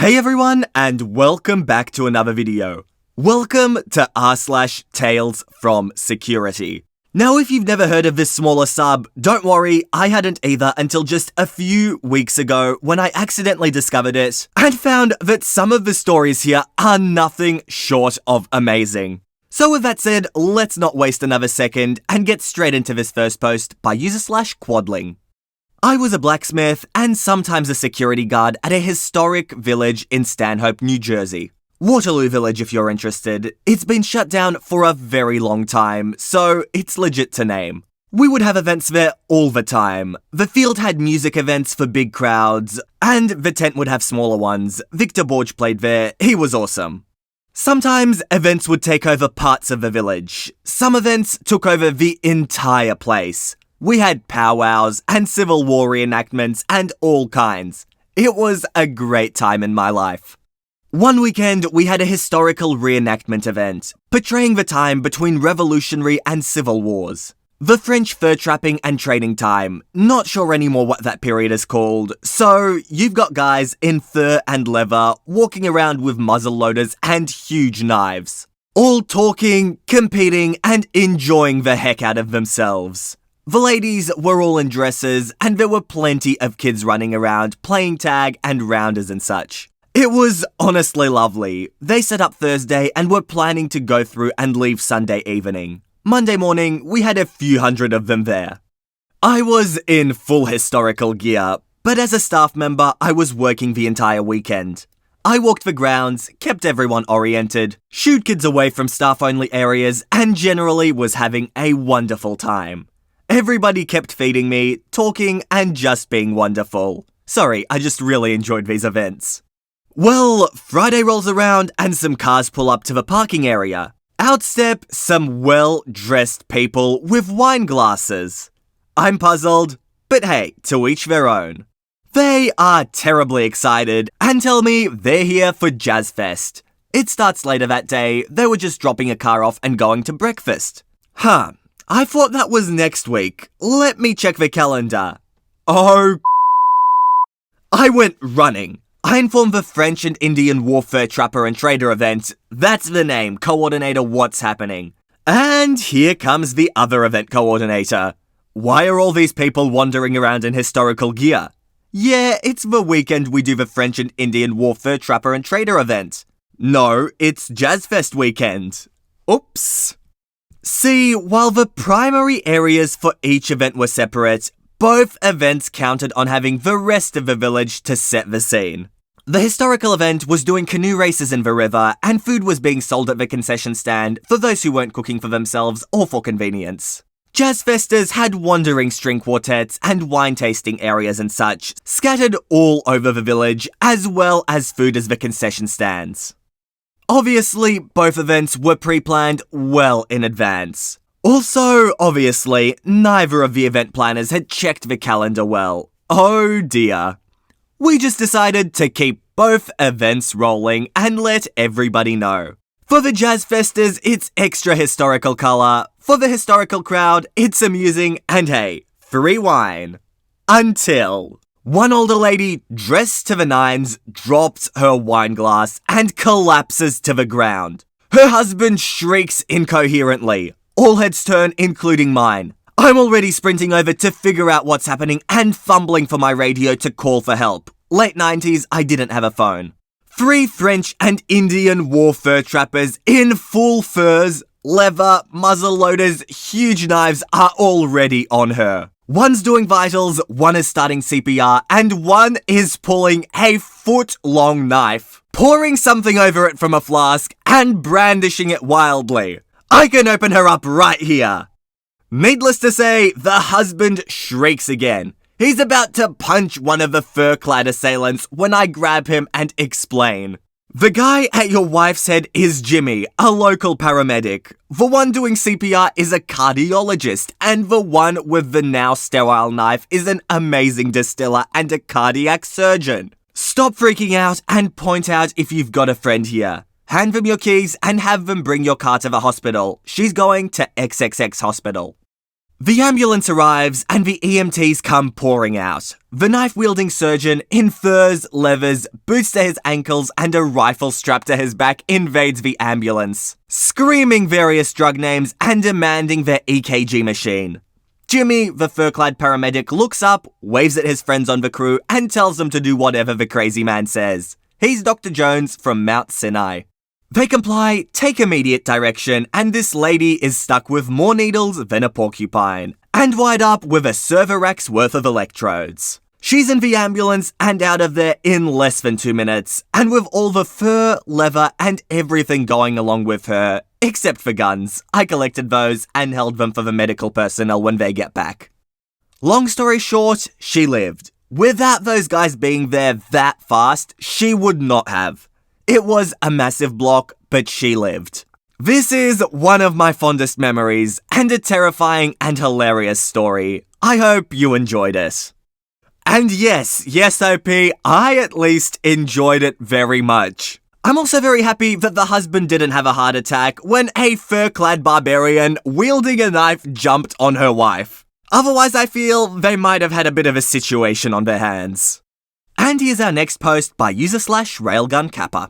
Hey everyone, and welcome back to another video. Welcome to r/TalesFromSecurity. Now, if you've never heard of this smaller sub, don't worry, I hadn't either until just a few weeks ago when I accidentally discovered it and found that some of the stories here are nothing short of amazing. So with that said, let's not waste another second and get straight into this first post by user/quadling. I was a blacksmith and sometimes a security guard at a historic village in Stanhope, New Jersey. Waterloo Village if you're interested. It's been shut down for a very long time, so it's legit to name. We would have events there all the time. The field had music events for big crowds, and the tent would have smaller ones. Victor Borge played there, he was awesome. Sometimes events would take over parts of the village. Some events took over the entire place. We had powwows and Civil War reenactments and all kinds. It was a great time in my life. One weekend, we had a historical reenactment event, portraying the time between Revolutionary and Civil Wars. The French fur trapping and trading time, not sure anymore what that period is called, so you've got guys in fur and leather walking around with muzzle loaders and huge knives. All talking, competing, and enjoying the heck out of themselves. The ladies were all in dresses, and there were plenty of kids running around, playing tag and rounders and such. It was honestly lovely. They set up Thursday and were planning to go through and leave Sunday evening. Monday morning, we had a few hundred of them there. I was in full historical gear, but as a staff member, I was working the entire weekend. I walked the grounds, kept everyone oriented, shooed kids away from staff-only areas, and generally was having a wonderful time. Everybody kept feeding me, talking, and just being wonderful. Sorry, I just really enjoyed these events. Well, Friday rolls around and some cars pull up to the parking area. Out step some well-dressed people with wine glasses. I'm puzzled, but hey, to each their own. They are terribly excited and tell me they're here for Jazz Fest. It starts later that day, they were just dropping a car off and going to breakfast. I thought that was next week. Let me check the calendar. Oh, I went running. I informed the French and Indian Warfare Trapper and Trader event. That's the name, coordinator what's happening. And here comes the other event coordinator. Why are all these people wandering around in historical gear? Yeah, it's the weekend we do the French and Indian Warfare Trapper and Trader event. No, it's Jazz Fest weekend. Oops. See, while the primary areas for each event were separate, both events counted on having the rest of the village to set the scene. The historical event was doing canoe races in the river, and food was being sold at the concession stand for those who weren't cooking for themselves or for convenience. Jazz Festas had wandering string quartets and wine tasting areas and such, scattered all over the village, as well as food as the concession stands. Obviously, both events were pre-planned well in advance. Also, obviously, neither of the event planners had checked the calendar well. Oh dear. We just decided to keep both events rolling and let everybody know. For the Jazz Festas, it's extra historical colour. For the historical crowd, it's amusing and hey, free wine. Until one older lady, dressed to the nines, drops her wine glass and collapses to the ground. Her husband shrieks incoherently. All heads turn, including mine. I'm already sprinting over to figure out what's happening and fumbling for my radio to call for help. Late 90s, I didn't have a phone. 3 French and Indian war fur trappers in full furs, leather, muzzle loaders, huge knives are already on her. One's doing vitals, one is starting CPR, and one is pulling a foot-long knife, pouring something over it from a flask, and brandishing it wildly. I can open her up right here. Needless to say, the husband shrieks again. He's about to punch one of the fur-clad assailants when I grab him and explain. The guy at your wife's head is Jimmy, a local paramedic. The one doing CPR is a cardiologist, and the one with the now sterile knife is an amazing distiller and a cardiac surgeon. Stop freaking out and point out if you've got a friend here. Hand them your keys and have them bring your car to the hospital. She's going to XXX hospital. The ambulance arrives and the EMTs come pouring out. The knife-wielding surgeon in furs, leathers, boots to his ankles, and a rifle strapped to his back invades the ambulance, screaming various drug names and demanding their EKG machine. Jimmy, the fur-clad paramedic, looks up, waves at his friends on the crew, and tells them to do whatever the crazy man says. He's Dr. Jones from Mount Sinai. They comply, take immediate direction, and this lady is stuck with more needles than a porcupine, and wired up with a server rack's worth of electrodes. She's in the ambulance and out of there in less than 2 minutes, and with all the fur, leather, and everything going along with her, except for guns. I collected those and held them for the medical personnel when they get back. Long story short, she lived. Without those guys being there that fast, she would not have. It was a massive block, but she lived. This is one of my fondest memories, and a terrifying and hilarious story. I hope you enjoyed it. And yes, OP, I at least enjoyed it very much. I'm also very happy that the husband didn't have a heart attack when a fur-clad barbarian wielding a knife jumped on her wife. Otherwise, I feel they might have had a bit of a situation on their hands. And here's our next post by user/RailgunKappa.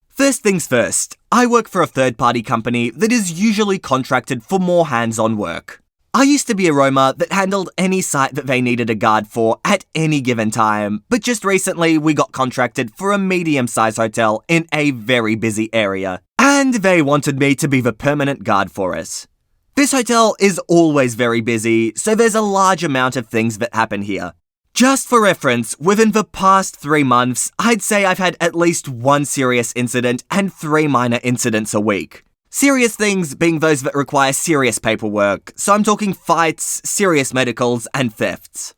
First things first, I work for a third-party company that is usually contracted for more hands-on work. I used to be a roamer that handled any site that they needed a guard for at any given time, but just recently we got contracted for a medium-sized hotel in a very busy area, and they wanted me to be the permanent guard for it. This hotel is always very busy, so there's a large amount of things that happen here. Just for reference, within the past 3 months, I'd say I've had at least 1 serious incident and 3 minor incidents a week. Serious things being those that require serious paperwork, so I'm talking fights, serious medicals, and thefts.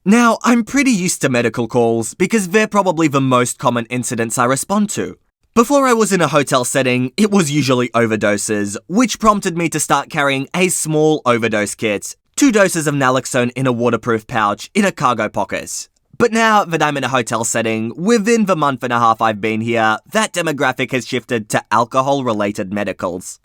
Now, I'm pretty used to medical calls because they're probably the most common incidents I respond to. Before I was in a hotel setting, it was usually overdoses, which prompted me to start carrying a small overdose kit. 2 doses of naloxone in a waterproof pouch in a cargo pocket. But now that I'm in a hotel setting, within the month and a half I've been here, that demographic has shifted to alcohol-related medicals.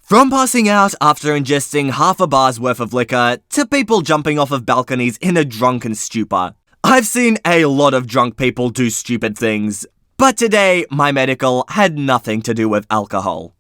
From passing out after ingesting half a bar's worth of liquor, to people jumping off of balconies in a drunken stupor. I've seen a lot of drunk people do stupid things, but today my medical had nothing to do with alcohol.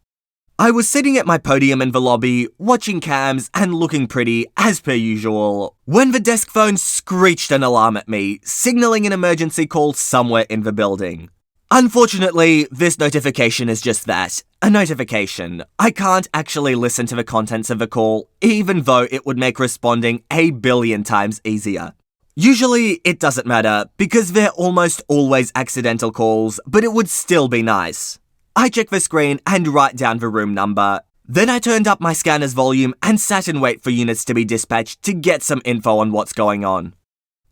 I was sitting at my podium in the lobby, watching cams and looking pretty, as per usual, when the desk phone screeched an alarm at me, signaling an emergency call somewhere in the building. Unfortunately, this notification is just that, a notification. I can't actually listen to the contents of the call, even though it would make responding a billion times easier. Usually, it doesn't matter, because they're almost always accidental calls, but it would still be nice. I check the screen and write down the room number. Then I turned up my scanner's volume and sat and wait for units to be dispatched to get some info on what's going on.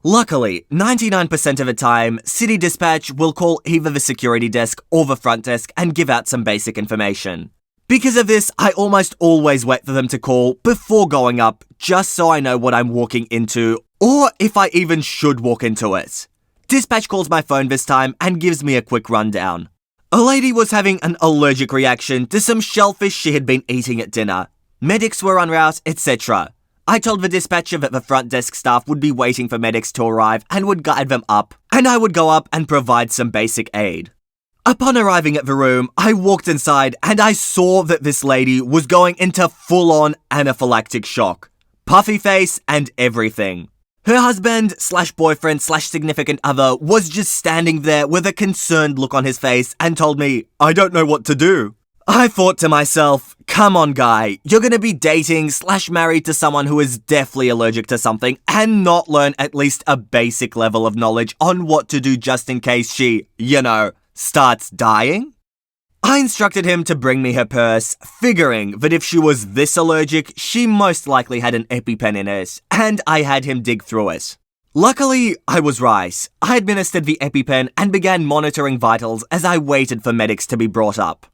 Luckily, 99% of the time, City Dispatch will call either the security desk or the front desk and give out some basic information. Because of this, I almost always wait for them to call before going up, just so I know what I'm walking into, or if I even should walk into it. Dispatch calls my phone this time and gives me a quick rundown. A lady was having an allergic reaction to some shellfish she had been eating at dinner. Medics were en route, etc. I told the dispatcher that the front desk staff would be waiting for medics to arrive and would guide them up, and I would go up and provide some basic aid. Upon arriving at the room, I walked inside and I saw that this lady was going into full-on anaphylactic shock. Puffy face and everything. Her husband/boyfriend/significant other was just standing there with a concerned look on his face and told me, "I don't know what to do." I thought to myself, come on guy, you're gonna be dating/married to someone who is deathly allergic to something and not learn at least a basic level of knowledge on what to do just in case she, starts dying? I instructed him to bring me her purse, figuring that if she was this allergic, she most likely had an EpiPen in it, and I had him dig through it. Luckily, I was right. I administered the EpiPen and began monitoring vitals as I waited for medics to be brought up.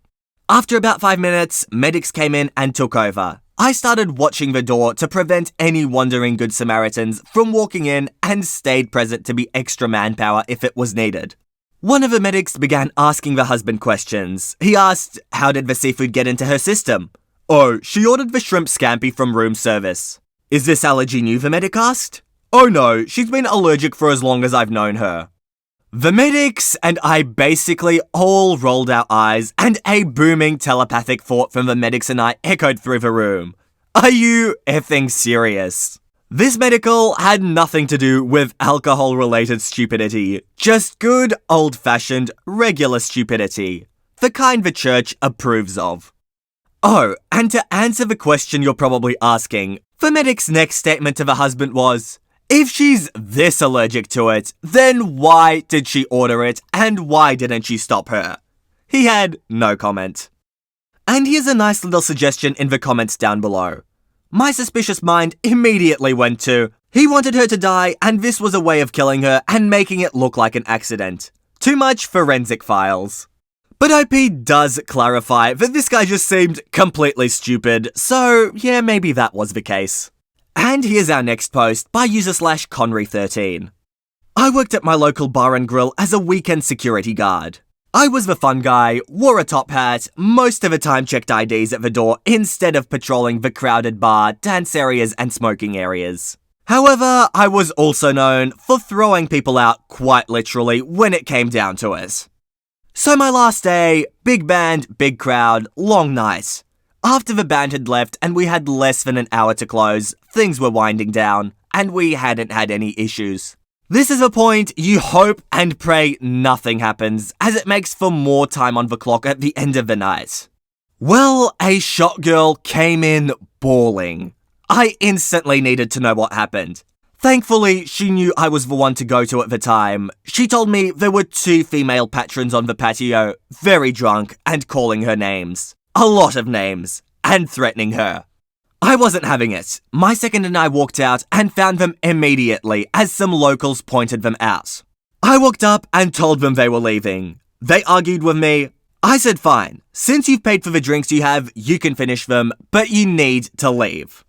After about 5 minutes, medics came in and took over. I started watching the door to prevent any wandering Good Samaritans from walking in and stayed present to be extra manpower if it was needed. One of the medics began asking the husband questions. He asked, how did the seafood get into her system? Oh, she ordered the shrimp scampi from room service. Is this allergy new, the medic asked. Oh no, she's been allergic for as long as I've known her. The medics and I basically all rolled our eyes, and a booming telepathic thought from the medics and I echoed through the room. Are you effing serious? This medical had nothing to do with alcohol-related stupidity, just good, old-fashioned, regular stupidity. The kind the church approves of. Oh, and to answer the question you're probably asking, the medic's next statement to the husband was, if she's this allergic to it, then why did she order it and why didn't she stop her? He had no comment. And here's a nice little suggestion in the comments down below. My suspicious mind immediately went to, he wanted her to die and this was a way of killing her and making it look like an accident. Too much forensic files. But OP does clarify that this guy just seemed completely stupid, so yeah, maybe that was the case. And here's our next post by user/Conry13. I worked at my local bar and grill as a weekend security guard. I was the fun guy, wore a top hat, most of the time checked IDs at the door instead of patrolling the crowded bar, dance areas and smoking areas. However, I was also known for throwing people out quite literally when it came down to it. So my last day, big band, big crowd, long night. After the band had left and we had less than an hour to close, things were winding down, and we hadn't had any issues. This is a point you hope and pray nothing happens, as it makes for more time on the clock at the end of the night. Well, a shot girl came in bawling. I instantly needed to know what happened. Thankfully, she knew I was the one to go to at the time. She told me there were 2 female patrons on the patio, very drunk, and calling her names. A lot of names, and threatening her. I wasn't having it. My second and I walked out and found them immediately as some locals pointed them out. I walked up and told them they were leaving. They argued with me. I said fine, since you've paid for the drinks you have, you can finish them, but you need to leave.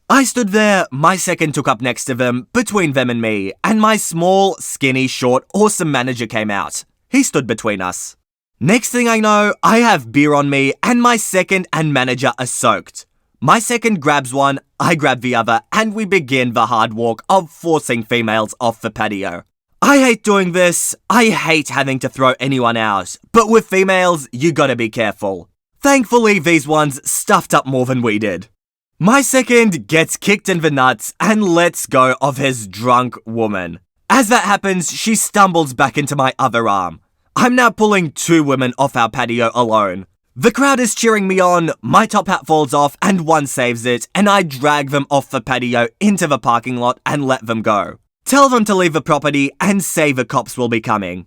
I stood there, my second took up next to them, between them and me, and my small, skinny, short, awesome manager came out. He stood between us. Next thing I know, I have beer on me, and my second and manager are soaked. My second grabs one, I grab the other, and we begin the hard walk of forcing females off the patio. I hate doing this, I hate having to throw anyone out, but with females, you gotta be careful. Thankfully, these ones stuffed up more than we did. My second gets kicked in the nuts and lets go of his drunk woman. As that happens, she stumbles back into my other arm. I'm now pulling 2 women off our patio alone. The crowd is cheering me on, my top hat falls off and one saves it, and I drag them off the patio into the parking lot and let them go. Tell them to leave the property and say the cops will be coming.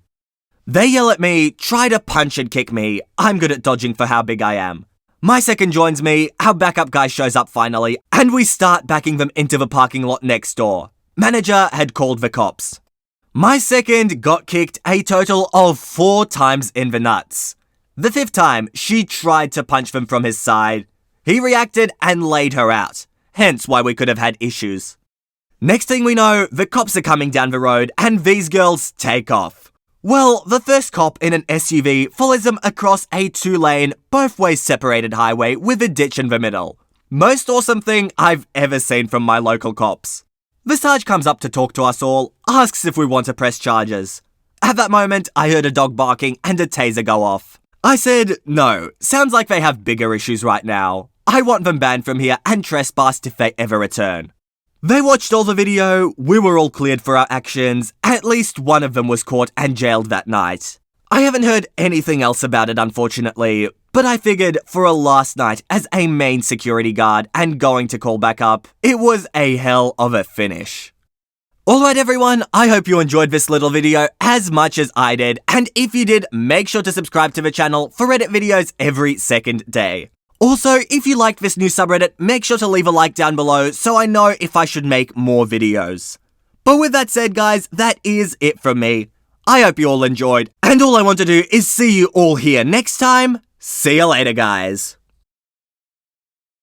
They yell at me, try to punch and kick me. I'm good at dodging for how big I am. My second joins me, our backup guy shows up finally, and we start backing them into the parking lot next door. Manager had called the cops. My second got kicked a total of 4 times in the nuts. The 5th time, she tried to punch them from his side. He reacted and laid her out, hence why we could have had issues. Next thing we know, the cops are coming down the road and these girls take off. Well, the first cop in an SUV follows them across a 2-lane, both ways separated highway with a ditch in the middle. Most awesome thing I've ever seen from my local cops. The Sarge comes up to talk to us all, asks if we want to press charges. At that moment, I heard a dog barking and a taser go off. I said, no, sounds like they have bigger issues right now. I want them banned from here and trespassed if they ever return. They watched all the video, we were all cleared for our actions, at least one of them was caught and jailed that night. I haven't heard anything else about it unfortunately, but I figured for a last night as a main security guard and going to call back up, it was a hell of a finish. Alright everyone, I hope you enjoyed this little video as much as I did, and if you did, make sure to subscribe to the channel for Reddit videos every second day. Also, if you liked this new subreddit, make sure to leave a like down below so I know if I should make more videos. But with that said guys, that is it from me. I hope you all enjoyed, and all I want to do is see you all here next time. See you later guys.